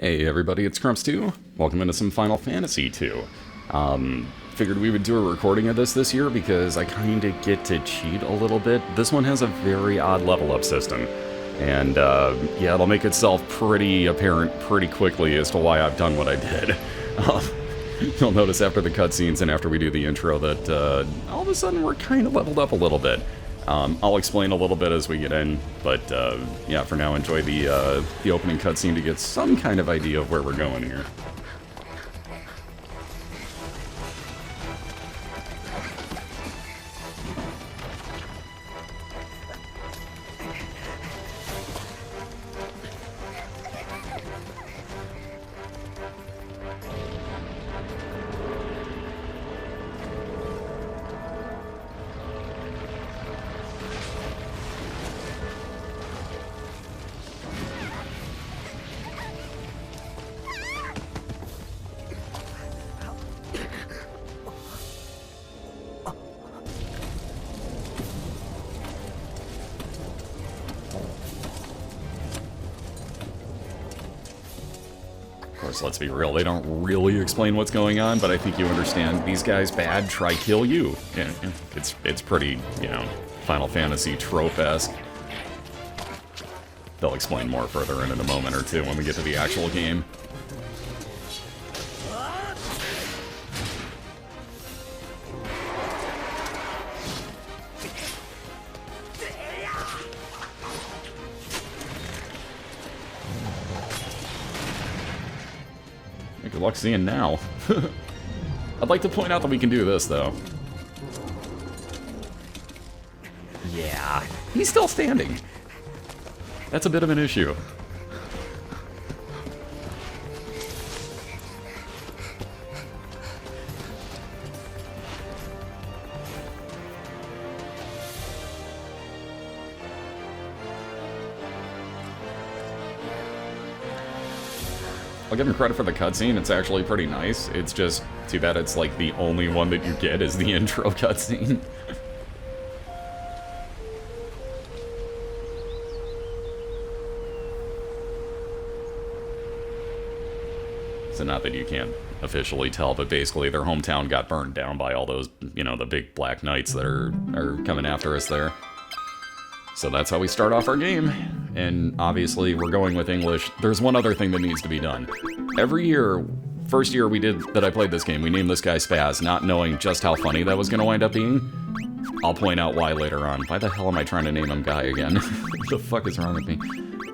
Hey everybody, it's Crumps2. Welcome into some Final Fantasy 2. Figured we would do a recording of this year because I kinda get to cheat a little bit. This one has a very odd level up system. And yeah, it'll make itself pretty apparent pretty quickly as to why I've done what I did. You'll notice after the cutscenes and after we do the intro that all of a sudden we're kind of leveled up a little bit. I'll explain a little bit as we get in, but yeah, for now enjoy the opening cutscene to get some kind of idea of where we're going here. Let's be real, they don't really explain what's going on, but I think you understand. These guys bad, try kill you. Yeah, it's pretty, you know, Final Fantasy trope-esque. They'll explain more further in a moment or two when we get to the actual game. Good luck seeing now. I'd like to point out that we can do this, though. Yeah, he's still standing. That's a bit of an issue. I'll give him credit for the cutscene, it's actually pretty nice. It's just too bad it's like the only one that you get is the intro cutscene. So not that you can't officially tell, but basically their hometown got burned down by all those, you know, the big black knights that are coming after us there. So that's how we start off our game, and obviously we're going with English. There's one other thing that needs to be done. Every year, first year that I played this game, we named this guy Spaz, not knowing just how funny that was going to wind up being. I'll point out why later on. Why the hell am I trying to name him Guy again? What the fuck is wrong with me?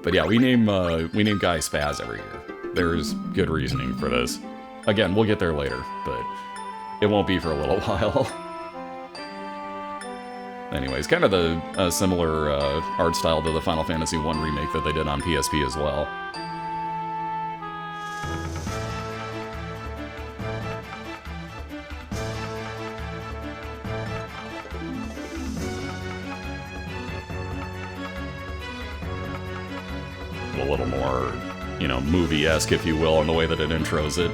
But yeah, we name Guy Spaz every year. There's good reasoning for this. Again, we'll get there later, but it won't be for a little while. Anyways, kind of a similar art style to the Final Fantasy 1 remake that they did on PSP as well. A little more, you know, movie-esque, if you will, in the way that it intros it.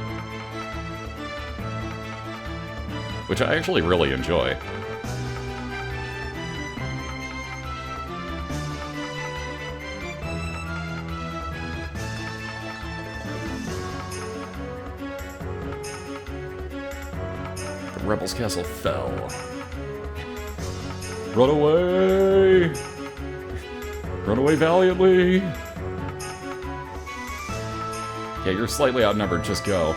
Which I actually really enjoy. Rebel's castle fell. Run away! Run away valiantly! Yeah, you're slightly outnumbered, just go.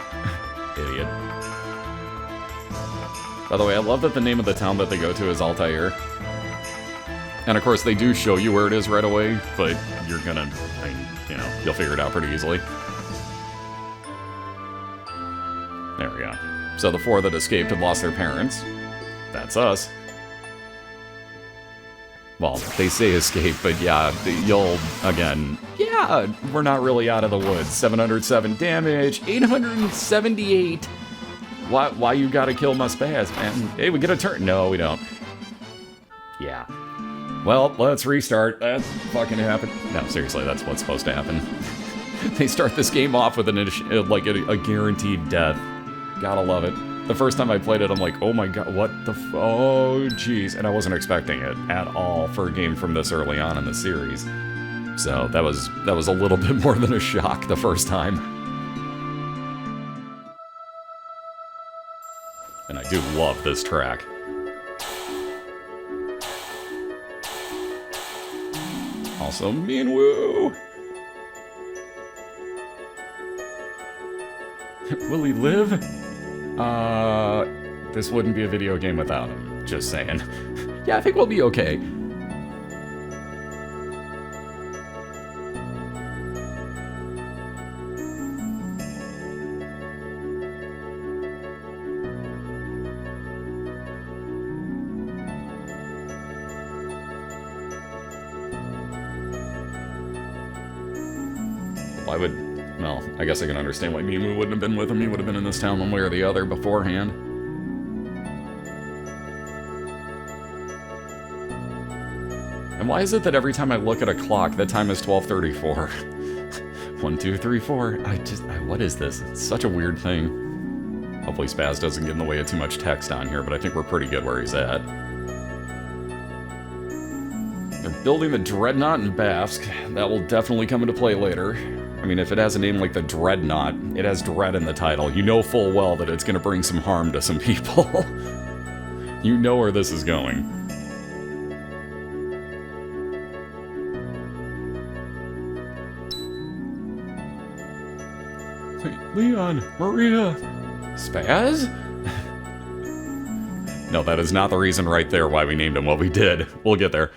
Idiot. By the way, I love that the name of the town that they go to is Altair. And of course, they do show you where it is right away, but you're gonna, you know, you'll figure it out pretty easily. There we go. So the four that escaped had lost their parents. That's us. Well, they say escape, but yeah, you'll, again, yeah, we're not really out of the woods. 707 damage, 878. Why you gotta kill my Spaz, man? Hey, we get a turn. No, we don't. Yeah. Well, let's restart. That fucking happened. No, seriously, that's what's supposed to happen. They start this game off with like a guaranteed death. Gotta love it. The first time I played it, I'm like, oh my god, what the oh jeez. And I wasn't expecting it at all for a game from this early on in the series. So that was a little bit more than a shock the first time. I do love this track. Also, Minwoo! Will he live? This wouldn't be a video game without him. Just saying. Yeah, I think we'll be okay. Why would... Well, I guess I can understand why Mimu wouldn't have been with him. He would have been in this town one way or the other beforehand. And why is it that every time I look at a clock, the time is 12:34? 1, 2, 3, 4. What is this? It's such a weird thing. Hopefully Spaz doesn't get in the way of too much text on here, but I think we're pretty good where he's at. They're building the Dreadnought in Bask. That will definitely come into play later. I mean, if it has a name like the Dreadnought, it has dread in the title. You know full well that it's going to bring some harm to some people. You know where this is going. Wait, Leon, Maria, Spaz? No, that is not the reason right there why we named him what we did. We'll get there.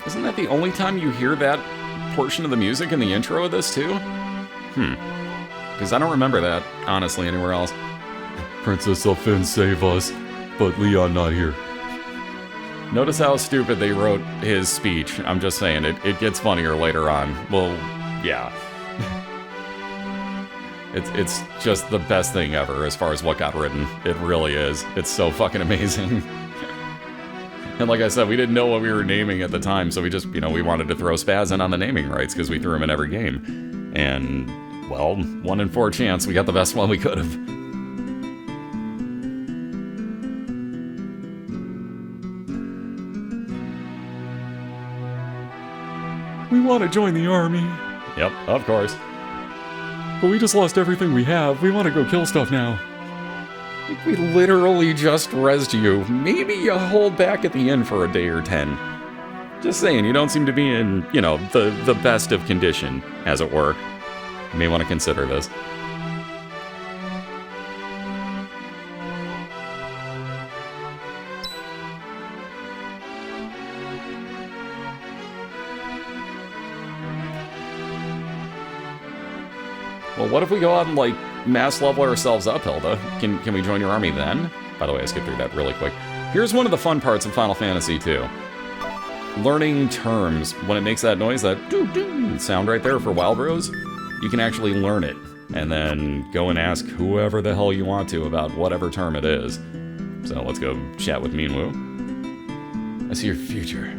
Isn't that the only time you hear that portion of the music in the intro of this, too? Because I don't remember that, honestly, anywhere else. Princess Elfin, save us, but Leon not here. Notice how stupid they wrote his speech. I'm just saying, it gets funnier later on. Well, yeah. It's just the best thing ever as far as what got written. It really is. It's so fucking amazing. And like I said, we didn't know what we were naming at the time, so we just, we wanted to throw Spaz in on the naming rights because we threw him in every game. And, well, 1 in 4 chance, we got the best one we could have. We want to join the army. Yep, of course. But we just lost everything we have. We want to go kill stuff now. We literally just rezzed you. Maybe you hold back at the inn for a day or 10. Just saying, you don't seem to be in, the best of condition, as it were. You may want to consider this. Well, what if we go out and, mass level ourselves up, Hilda? Can we join your army then? By the way, I skipped through that really quick. Here's one of the fun parts of Final Fantasy II. Learning terms. When it makes that noise, that doo-doo sound right there for Wild Rose, you can actually learn it. And then go and ask whoever the hell you want to about whatever term it is. So let's go chat with Minwoo. I see your future.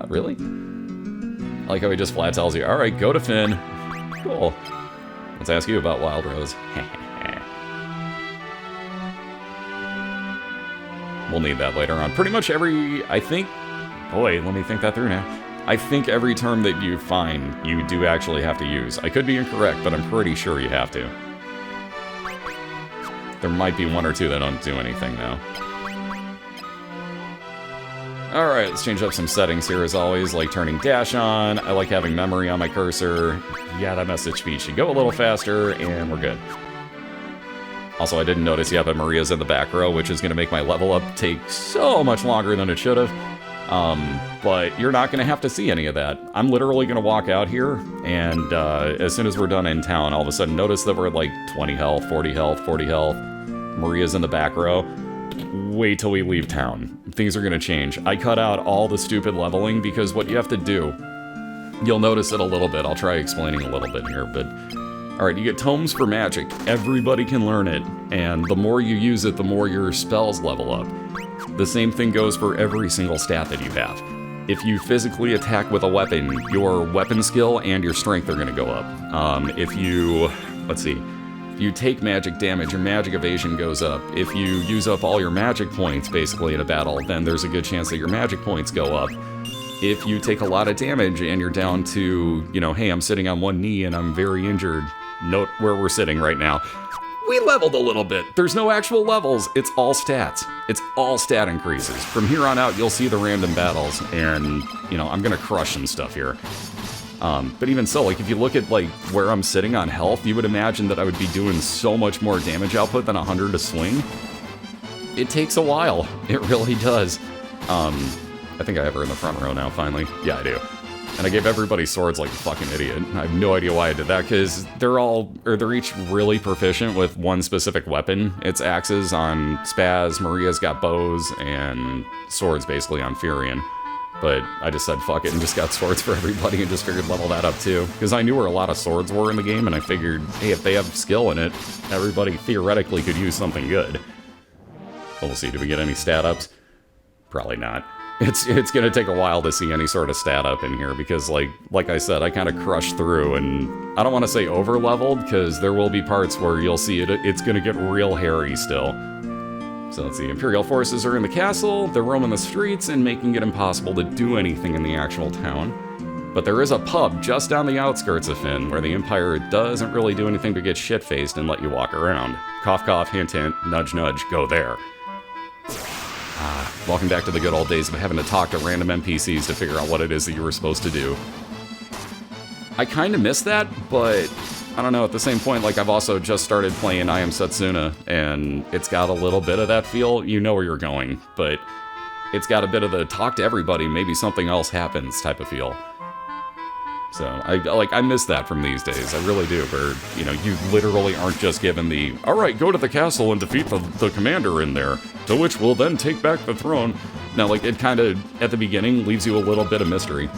Really? I like how he just flat tells you, alright, go to Finn. Cool. Let's ask you about Wild Rose. We'll need that later on. Pretty much every, I think... Boy, let me think that through now. I think every term that you find, you do actually have to use. I could be incorrect, but I'm pretty sure you have to. There might be 1 or 2 that don't do anything, though. Alright, let's change up some settings here as always, like turning dash on. I like having memory on my cursor. Yeah, that message speed should go a little faster, and we're good. Also, I didn't notice yet that Maria's in the back row, which is going to make my level up take so much longer than it should have. But you're not going to have to see any of that. I'm literally going to walk out here, and as soon as we're done in town, all of a sudden notice that we're at 20 health, 40 health, 40 health. Maria's in the back row. Wait till we leave town. Things are going to change. I cut out all the stupid leveling because what you have to do, you'll notice it a little bit. I'll try explaining a little bit here, but... Alright, you get tomes for magic. Everybody can learn it, and the more you use it, the more your spells level up. The same thing goes for every single stat that you have. If you physically attack with a weapon, your weapon skill and your strength are going to go up. If you You take magic damage, your magic evasion goes up. If you use up all your magic points, basically, in a battle, then there's a good chance that your magic points go up. If you take a lot of damage and you're down to, you know, hey, I'm sitting on one knee and I'm very injured, note where we're sitting right now. We leveled a little bit. There's no actual levels. It's all stats. It's all stat increases. From here on out, you'll see the random battles, and, you know, I'm gonna crush some stuff here. But even so, like, if you look at, like, where I'm sitting on health, you would imagine that I would be doing so much more damage output than 100 a swing. It takes a while. It really does. I think I have her in the front row now, finally. Yeah, I do. And I gave everybody swords like a fucking idiot. I have no idea why I did that, because they're each really proficient with one specific weapon. It's axes on Spaz, Maria's got bows, and swords basically on Furion. But I just said fuck it and just got swords for everybody and just figured level that up too. Because I knew where a lot of swords were in the game, and I figured, hey, if they have skill in it, everybody theoretically could use something good. But we'll see, do we get any stat ups? Probably not. It's gonna take a while to see any sort of stat up in here, because like I said, I kind of crushed through, and I don't want to say over leveled, because there will be parts where you'll see it's gonna get real hairy still. So let's see, Imperial forces are in the castle, they're roaming the streets and making it impossible to do anything in the actual town. But there is a pub just down the outskirts of Fynn, where the Empire doesn't really do anything but get shit-faced and let you walk around. Cough cough, hint hint, nudge nudge, go there. Welcome back to the good old days of having to talk to random NPCs to figure out what it is that you were supposed to do. I kind of miss that, but I don't know, at the same point, like, I've also just started playing I Am Setsuna, and it's got a little bit of that feel. You know where you're going, but it's got a bit of the talk to everybody, maybe something else happens type of feel. So, I miss that from these days, I really do, where, you know, you literally aren't just given the, alright, go to the castle and defeat the commander in there, to which we'll then take back the throne. Now, like, it kind of, at the beginning, leaves you a little bit of mystery.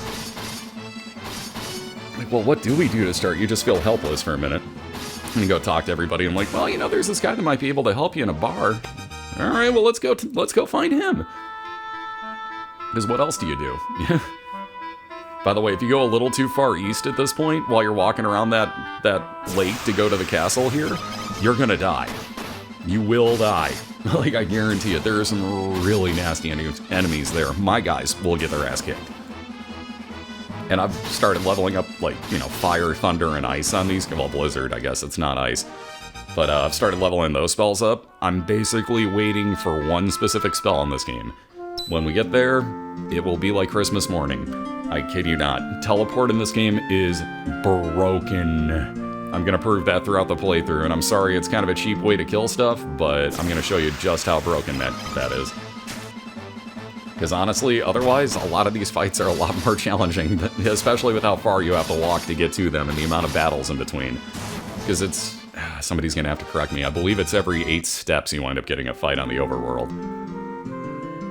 Like, well, what do we do to start? You just feel helpless for a minute. And you go talk to everybody, and like, well, you know, there's this guy that might be able to help you in a bar. Alright, well, let's go find him. Because what else do you do? By the way, if you go a little too far east at this point, while you're walking around that lake to go to the castle here, you're gonna die. You will die. Like, I guarantee it. There are some really nasty enemies there. My guys will get their ass kicked. And I've started leveling up, like, you know, fire, thunder, and ice on these. Well, blizzard, I guess it's not ice. But I've started leveling those spells up. I'm basically waiting for one specific spell in this game. When we get there, it will be like Christmas morning. I kid you not. Teleport in this game is broken. I'm gonna prove that throughout the playthrough, and I'm sorry it's kind of a cheap way to kill stuff, but I'm gonna show you just how broken that is. Because honestly, otherwise, a lot of these fights are a lot more challenging, especially with how far you have to walk to get to them and the amount of battles in between. Because it's... somebody's gonna have to correct me. I believe it's every 8 steps you wind up getting a fight on the overworld.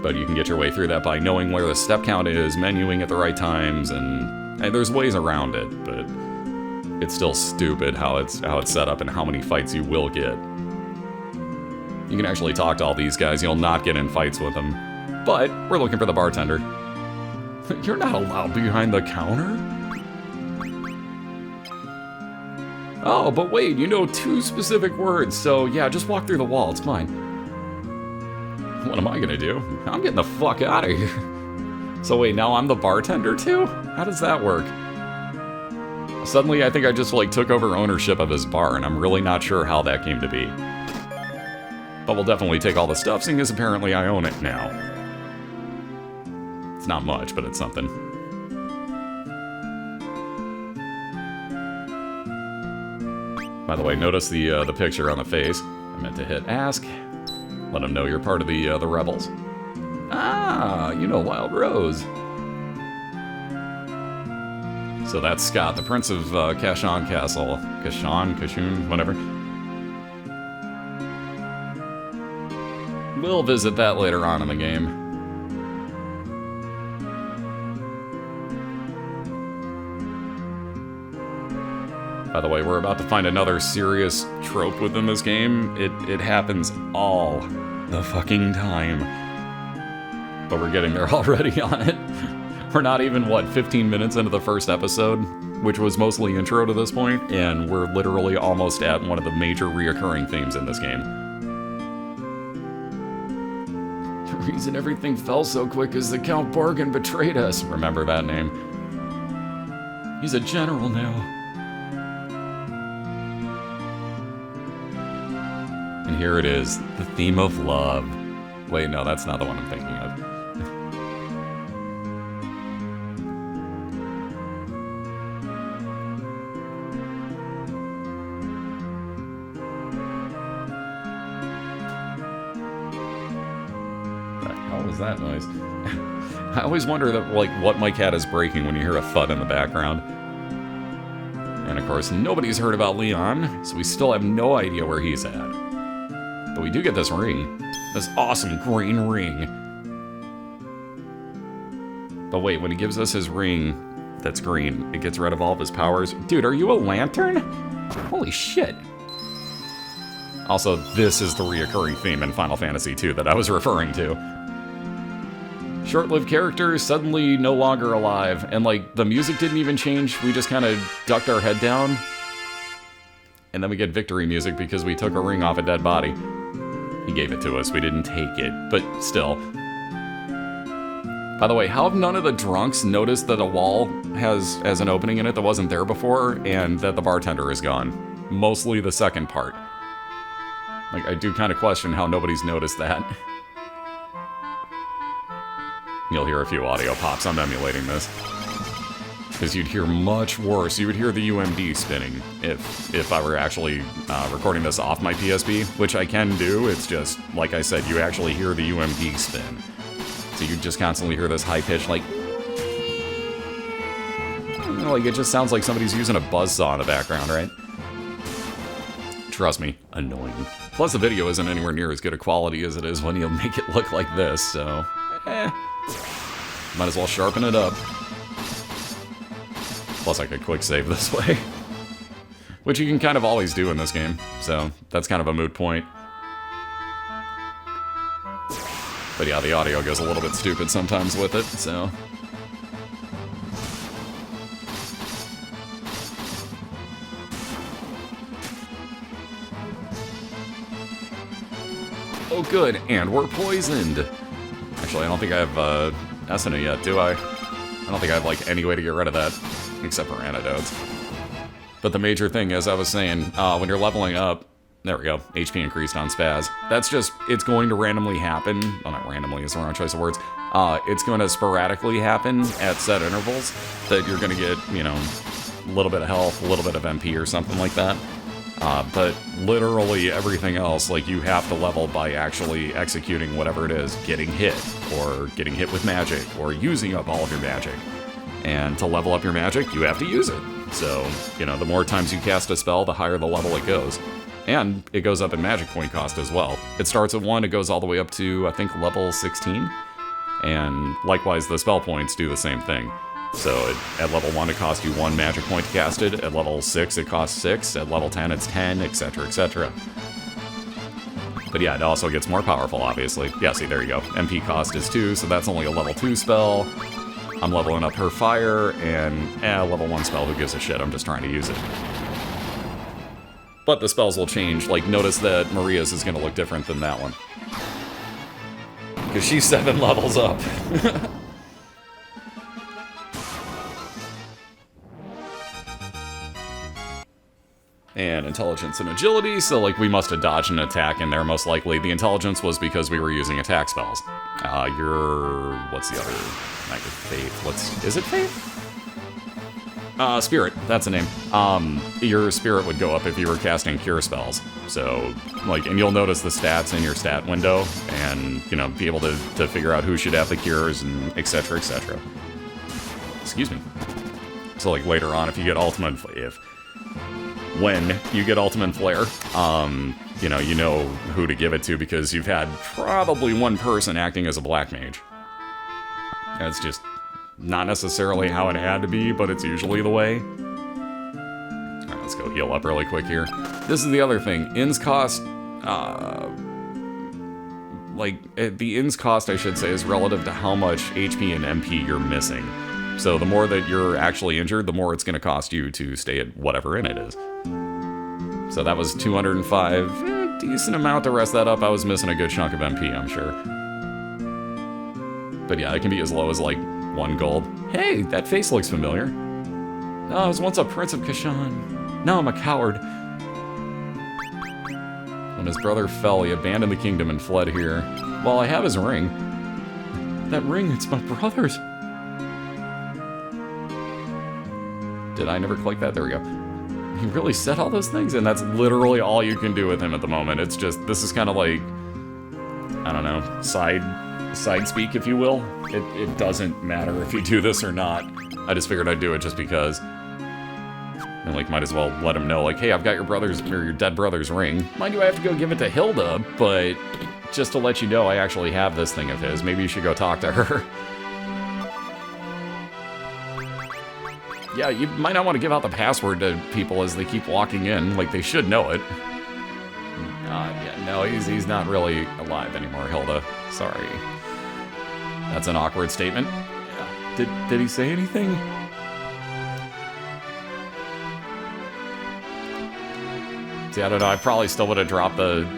But you can get your way through that by knowing where the step count is, menuing at the right times, and there's ways around it, but it's still stupid how it's set up and how many fights you will get. You can actually talk to all these guys, you'll not get in fights with them. But we're looking for the bartender. You're not allowed behind the counter? Oh, but wait, you know 2 specific words, so yeah, just walk through the wall, it's fine. What am I gonna do? I'm getting the fuck out of here. So wait, now I'm the bartender too? How does that work? Suddenly I think I just like took over ownership of his bar, and I'm really not sure how that came to be. But we'll definitely take all the stuff, seeing as apparently I own it now. It's not much, but it's something. By the way, notice the picture on the face. I meant to hit ask. Let them know you're part of the rebels. Ah, you know Wild Rose. So that's Scott, the Prince of Kashan Castle. Kashun, whatever. We'll visit that later on in the game. By the way, we're about to find another serious trope within this game. It happens all the fucking time. But we're getting there already on it. We're not even, what, 15 minutes into the first episode? which was mostly intro to this point, and we're literally almost at one of the major reoccurring themes in this game. The reason everything fell so quick is that Count Bargain betrayed us. Remember that name. He's a general now. And here it is, the theme of love. Wait, no, that's not the one I'm thinking of. What was that noise? I always wonder that, like, what my cat is breaking when you hear a thud in the background. And of course, nobody's heard about Leon, so we still have no idea where he's at. But we do get this ring. This awesome green ring. But wait, when he gives us his ring that's green, it gets rid of all of his powers. Dude, are you a lantern? Holy shit. Also, this is the reoccurring theme in Final Fantasy II that I was referring to. Short-lived characters suddenly no longer alive, and like, the music didn't even change, we just kind of ducked our head down. And then we get victory music because we took a ring off a dead body. He gave it to us, we didn't take it, but still. By the way, how have none of the drunks noticed that a wall has an opening in it that wasn't there before, and that the bartender is gone? Mostly the second part. Like, I do kind of question how nobody's noticed that. You'll hear a few audio pops. I'm emulating this. Because you'd hear much worse. You would hear the UMD spinning if I were actually recording this off my PSP, which I can do. It's just, like I said, you actually hear the UMD spin. So you just constantly hear this high-pitched, like... Like, it just sounds like somebody's using a buzzsaw in the background, right? Trust me, annoying. Plus, the video isn't anywhere near as good a quality as it is when you make it look like this, so... Might as well sharpen it up. Plus, I could quick save this way. Which you can kind of always do in this game, so that's kind of a moot point. But yeah, the audio goes a little bit stupid sometimes with it, so... Oh good, and we're poisoned! Actually, I don't think I have Esena yet, do I? I don't think I have, like, any way to get rid of that, except for antidotes. But the major thing, as I was saying, when you're leveling up, there we go, HP increased on Spaz. That's just, it's going to randomly happen. Well, not randomly is the wrong choice of words. It's going to sporadically happen at set intervals that you're going to get, you know, a little bit of health, a little bit of MP or something like that. But literally everything else, like, you have to level by actually executing whatever it is, getting hit, or getting hit with magic, or using up all of your magic. And to level up your magic, you have to use it. So, you know, the more times you cast a spell, the higher the level it goes. And it goes up in magic point cost as well. It starts at 1, it goes all the way up to, I think, level 16. And likewise, the spell points do the same thing. So at level 1 it costs you 1 magic point to cast it, at level 6 it costs 6, at level 10 it's 10, etc, etc. But yeah, it also gets more powerful, obviously. Yeah, see, there you go. MP cost is 2, so that's only a level 2 spell. I'm leveling up her fire, and level 1 spell, who gives a shit, I'm just trying to use it. But the spells will change, like, notice that Maria's is going to look different than that one. Because she's 7 levels up. And intelligence and agility, so like we must have dodged an attack in there most likely. The intelligence was because we were using attack spells. What's the other? Not your faith. Is it faith? Spirit, that's the name. Your spirit would go up if you were casting cure spells. So, like, and you'll notice the stats in your stat window, and, you know, be able to figure out who should have the cures, and etc, etc. Excuse me. So, like, later on, if you get when you get Ultimate Flare, you know who to give it to because you've had probably one person acting as a black mage. That's just not necessarily how it had to be, but it's usually the way. Alright, let's go heal up really quick here. This is the other thing. Inns cost, the inns cost, I should say, is relative to how much HP and MP you're missing. So the more that you're actually injured, the more it's going to cost you to stay at whatever inn it is. So that was 205. Decent amount to rest that up. I was missing a good chunk of MP, I'm sure. But yeah, it can be as low as like 1 gold. Hey, that face looks familiar. Oh, I was once a prince of Kashan. Now I'm a coward. When his brother fell, he abandoned the kingdom and fled here. Well, I have his ring. That ring, it's my brother's. Did I never click that? There we go. He really said all those things, and that's literally all you can do with him at the moment. It's just, this is kind of like, I don't know, side speak, if you will. It doesn't matter if you do this or not. I just figured I'd do it just because. And like, might as well let him know, like, hey, I've got your dead brother's ring. Mind you, I have to go give it to Hilda, but just to let you know, I actually have this thing of his. Maybe you should go talk to her. Yeah, you might not want to give out the password to people as they keep walking in. Like, they should know it. Yeah, no, he's not really alive anymore, Hilda. Sorry. That's an awkward statement. Yeah. Did he say anything? See, I don't know, I probably still would have dropped the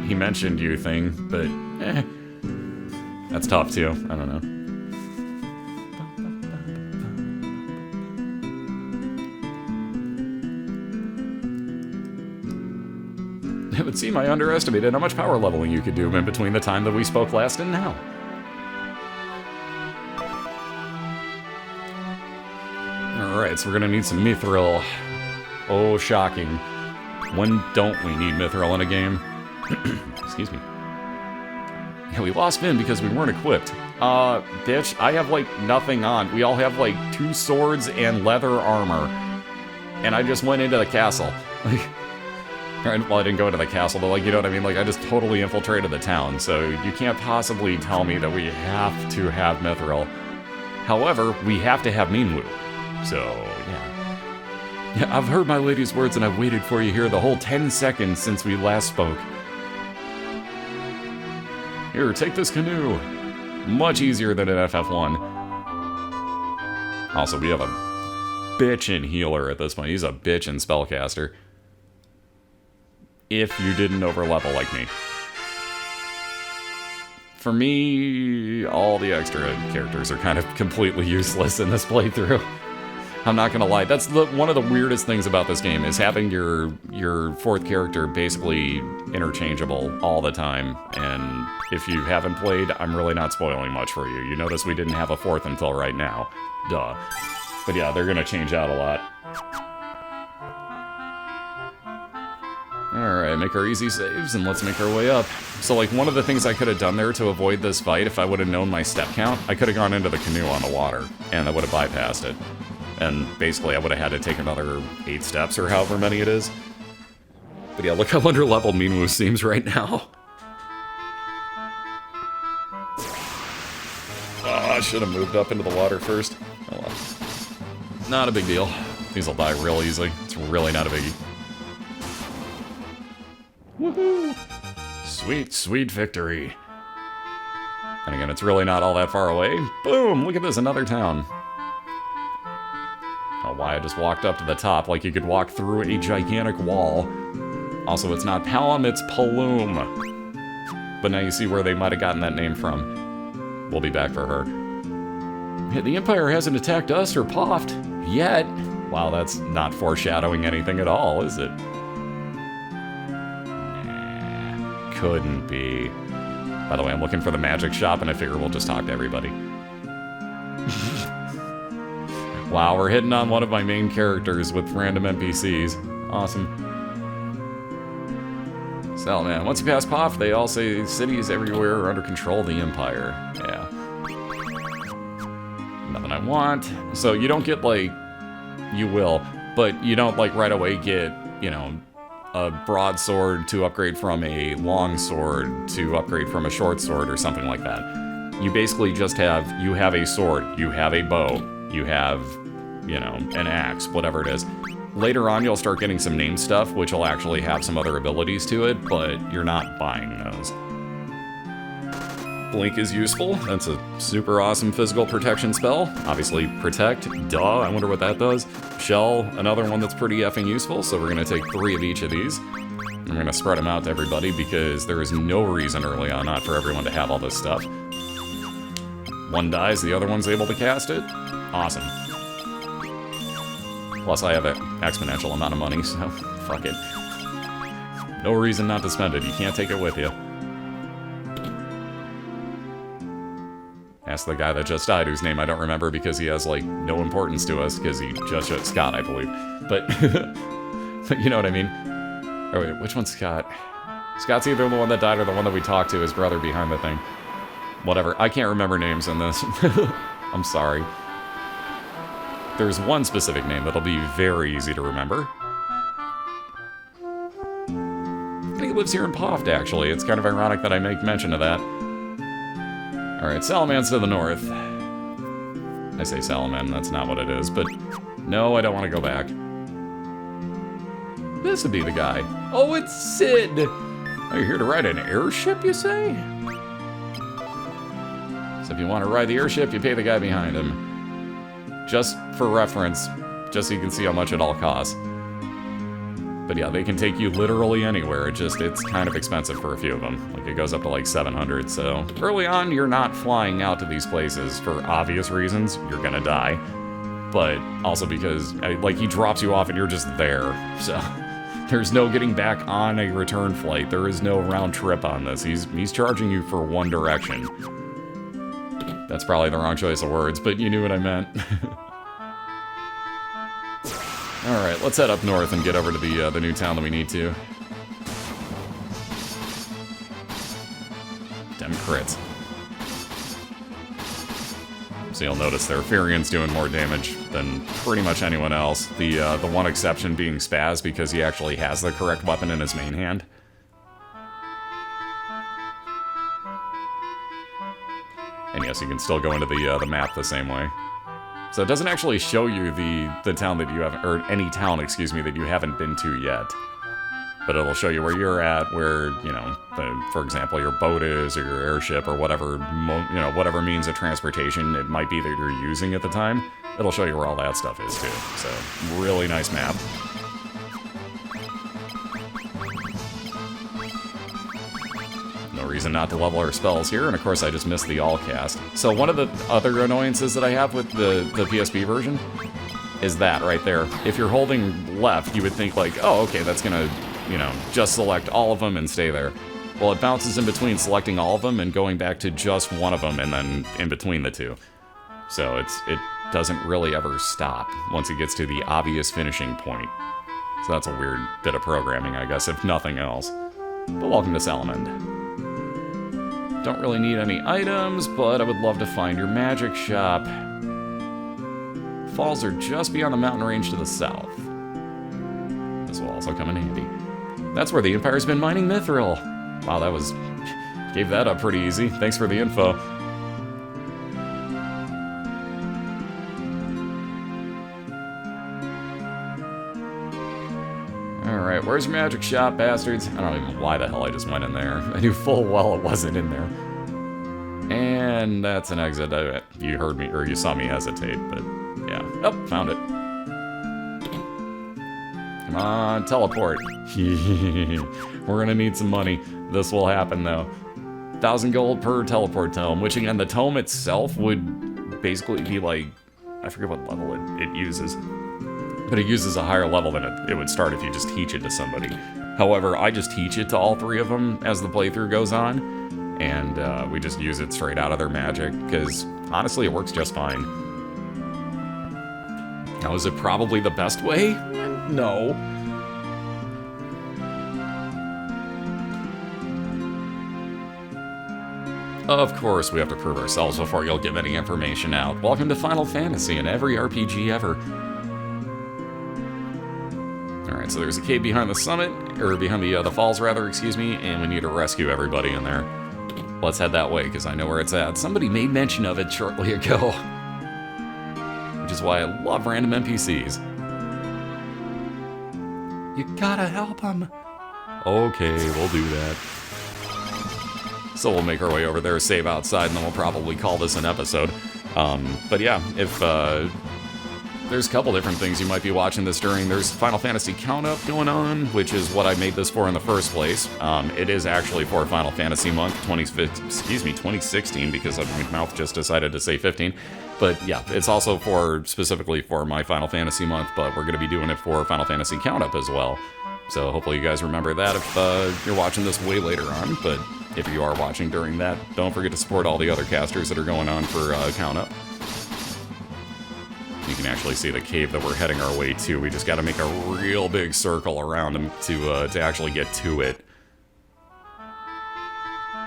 he mentioned you thing, but that's tough too. I don't know. It would seem I underestimated how much power leveling you could do in between the time that we spoke last and now. Alright, so we're gonna need some mithril. Oh, shocking. When don't we need mithril in a game? Excuse me. Yeah, we lost Finn because we weren't equipped. Bitch, I have, like, nothing on. We all have, like, 2 swords and leather armor. And I just went into the castle. Like, well, I didn't go into the castle, but, like, you know what I mean? Like, I just totally infiltrated the town, so you can't possibly tell me that we have to have mithril. However, we have to have Minwu. So, yeah. Yeah, I've heard my lady's words and I've waited for you here the whole 10 seconds since we last spoke. Here, take this canoe. Much easier than an FF1. Also, we have a bitchin' healer at this point. He's a bitchin' spellcaster. If you didn't overlevel like me. For me, all the extra characters are kind of completely useless in this playthrough. I'm not gonna lie, that's one of the weirdest things about this game, is having your 4th character basically interchangeable all the time. And if you haven't played, I'm really not spoiling much for you. You notice we didn't have a 4th until right now. Duh. But yeah, they're gonna change out a lot. Alright, make our easy saves, and let's make our way up. So, like, one of the things I could have done there to avoid this fight, if I would have known my step count, I could have gone into the canoe on the water, and I would have bypassed it. And basically, I would have had to take another 8 steps, or however many it is. But yeah, look how underleveled Minwu seems right now. Oh, I should have moved up into the water first. Oh well. Not a big deal. These will die real easily. It's really not a biggie. Woohoo! Sweet, sweet victory. And again, it's really not all that far away. Boom! Look at this, another town. Oh, why I just walked up to the top like you could walk through a gigantic wall. Also, it's not Palom, it's Paloom. But now you see where they might have gotten that name from. We'll be back for her. Hey, the Empire hasn't attacked us or Poft yet. Wow, that's not foreshadowing anything at all, is it? Couldn't be. By the way, I'm looking for the magic shop, and I figure we'll just talk to everybody. Wow, we're hitting on one of my main characters with random NPCs. Awesome. So, man, once you pass Poft, they all say cities everywhere are under control of the Empire. Yeah. Nothing I want. So you don't get, like... You will, but you don't, like, right away get, you know... a broadsword to upgrade from a long sword to upgrade from a short sword or something like that. You basically just have, you have a sword, you have a bow, you have, you know, an axe, whatever it is. Later on, you'll start getting some name stuff, which will actually have some other abilities to it, but you're not buying those. Blink is useful. That's a super awesome physical protection spell. Obviously, Protect, duh, I wonder what that does. Shell, another one that's pretty effing useful, so we're gonna take 3 of each of these. I'm gonna spread them out to everybody because there is no reason early on not for everyone to have all this stuff. One dies, the other one's able to cast it. Awesome. Plus I have an exponential amount of money, so fuck it. No reason not to spend it, you can't take it with you. Ask the guy that just died, whose name I don't remember because he has, like, no importance to us, because he just shot Scott, I believe. But, but you know what I mean? Oh wait, which one's Scott? Scott's either the one that died or the one that we talked to, his brother behind the thing. Whatever, I can't remember names in this. I'm sorry. There's one specific name that'll be very easy to remember. And he lives here in Poft, actually. It's kind of ironic that I make mention of that. Alright, Salaman's to the north. I say Salaman, that's not what it is, but no, I don't want to go back. This would be the guy. Oh, it's Sid! Are you here to ride an airship, you say? So if you want to ride the airship, you pay the guy behind him. Just for reference, just so you can see how much it all costs. But yeah, they can take you literally anywhere, it's kind of expensive for a few of them. Like, it goes up to like 700, so... Early on, you're not flying out to these places for obvious reasons. You're gonna die. But also because, like, he drops you off and you're just there, so... There's no getting back on a return flight. There is no round trip on this. He's charging you for one direction. That's probably the wrong choice of words, but you knew what I meant. Alright, let's head up north and get over to the new town that we need to. Dem crits. So you'll notice their Furian's doing more damage than pretty much anyone else. The one exception being Spaz, because he actually has the correct weapon in his main hand. And yes, you can still go into the map the same way. So it doesn't actually show you the town that you haven't, or any town, excuse me, that you haven't been to yet. But it'll show you where you're at, where, you know, for example, your boat is, or your airship, or whatever, whatever means of transportation it might be that you're using at the time. It'll show you where all that stuff is, too. So, really nice map. No reason not to level our spells here, and of course I just missed the all cast. So one of the other annoyances that I have with the PSP version is that right there. If you're holding left, you would think like, oh, okay, that's gonna, you know, just select all of them and stay there. Well, it bounces in between selecting all of them and going back to just one of them and then in between the two. So it doesn't really ever stop once it gets to the obvious finishing point. So that's a weird bit of programming, I guess, if nothing else. But welcome to Salamand. Don't really need any items, but I would love to find your magic shop. Falls are just beyond the mountain range to the south. This will also come in handy. That's where the Empire's been mining mithril. Wow, that was... gave that up pretty easy. Thanks for the info. Alright, where's your magic shop, bastards? I don't even know why the hell I just went in there. I knew full well it wasn't in there. And that's an exit. You heard me, or you saw me hesitate, but yeah. Oh, found it. Come on, teleport. We're gonna need some money. This will happen, though. 1,000 gold per teleport tome, which again, the tome itself would basically be like... I forget what level it uses. But it uses a higher level than it would start if you just teach it to somebody. However, I just teach it to all 3 of them as the playthrough goes on, and we just use it straight out of their magic, because honestly, it works just fine. Now, is it probably the best way? No. Of course, we have to prove ourselves before you'll give any information out. Welcome to Final Fantasy and every RPG ever. Alright, so there's a cave behind the summit, or behind the falls rather, excuse me, and we need to rescue everybody in there. Let's head that way, because I know where it's at. Somebody made mention of it shortly ago. Which is why I love random NPCs. You gotta help them. Okay, we'll do that. So we'll make our way over there, save outside, and then we'll probably call this an episode. But yeah, if there's a couple different things you might be watching this during. There's Final Fantasy Count Up going on, which is what I made this for in the first place. It is actually for Final Fantasy Month 2016, because my mouth just decided to say 15. But yeah, it's also specifically for my Final Fantasy Month, but we're going to be doing it for Final Fantasy Count Up as well. So hopefully you guys remember that if you're watching this way later on. But if you are watching during that, don't forget to support all the other casters that are going on for Count Up. You can actually see the cave that we're heading our way to. We just got to make a real big circle around them to actually get to it.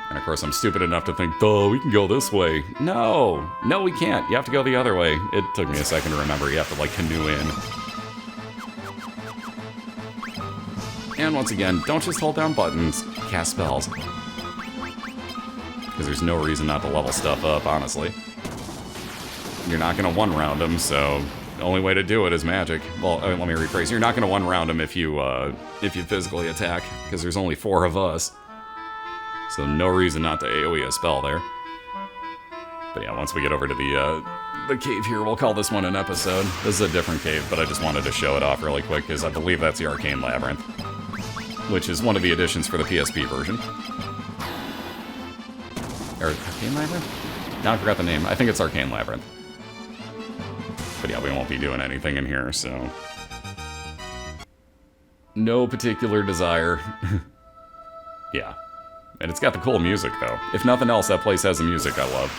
And of course, I'm stupid enough to think, oh, we can go this way. No, we can't. You have to go the other way. It took me a second to remember. You have to, like, canoe in. And once again, don't just hold down buttons. Cast spells. Because there's no reason not to level stuff up, honestly. You're not going to one-round them, so the only way to do it is magic. Well, let me rephrase. You're not going to one-round them if you physically attack, because there's only 4 of us. So no reason not to AoE a spell there. But yeah, once we get over to the cave here, we'll call this one an episode. This is a different cave, but I just wanted to show it off really quick, because I believe that's the Arcane Labyrinth, which is one of the additions for the PSP version. Or Arcane Labyrinth? Now I forgot the name. I think it's Arcane Labyrinth. But yeah, we won't be doing anything in here, so... No particular desire. Yeah. And it's got the cool music, though. If nothing else, that place has the music I love.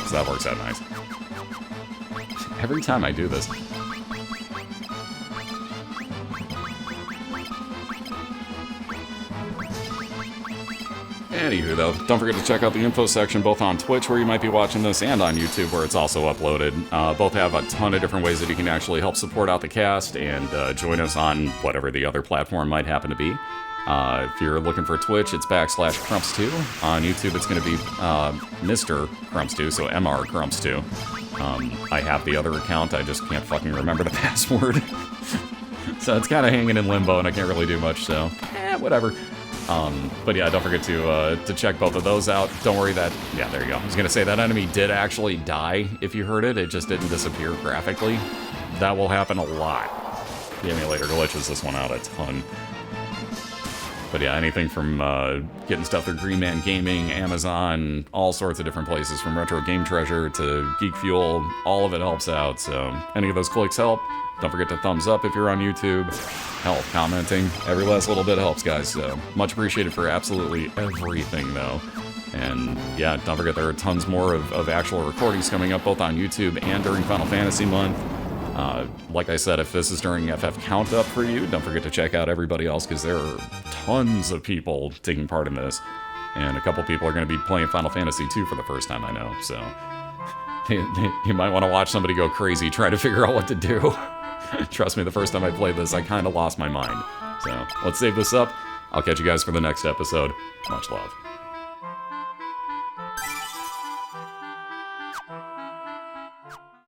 So that works out nice. Every time I do this. Anywho, though, don't forget to check out the info section both on Twitch, where you might be watching this, and on YouTube, where it's also uploaded. Both have a ton of different ways that you can actually help support out the cast and join us on whatever the other platform might happen to be. If you're looking for Twitch, it's /Crumps2. On YouTube, it's going to be Mr. Crumps2, so MR Crumps2. I have the other account, I just can't fucking remember the password. So it's kind of hanging in limbo, and I can't really do much, so whatever. But yeah, don't forget to check both of those out. Don't worry that... Yeah, there you go. I was going to say, that enemy did actually die, if you heard it. It just didn't disappear graphically. That will happen a lot. The emulator glitches this one out a ton. But yeah, anything from getting stuff through Green Man Gaming, Amazon, all sorts of different places, from Retro Game Treasure to Geek Fuel, all of it helps out. So any of those clicks help. Don't forget to thumbs up if you're on YouTube. Help, commenting. Every last little bit helps, guys. So much appreciated for absolutely everything, though. And yeah, don't forget there are tons more of actual recordings coming up, both on YouTube and during Final Fantasy Month. Like I said, if this is during FF Count Up for you, don't forget to check out everybody else, because there are tons of people taking part in this. And a couple people are going to be playing Final Fantasy 2 for the first time, I know. So you might want to watch somebody go crazy trying to figure out what to do. Trust me, the first time I played this, I kind of lost my mind. So let's save this up. I'll catch you guys for the next episode. Much love.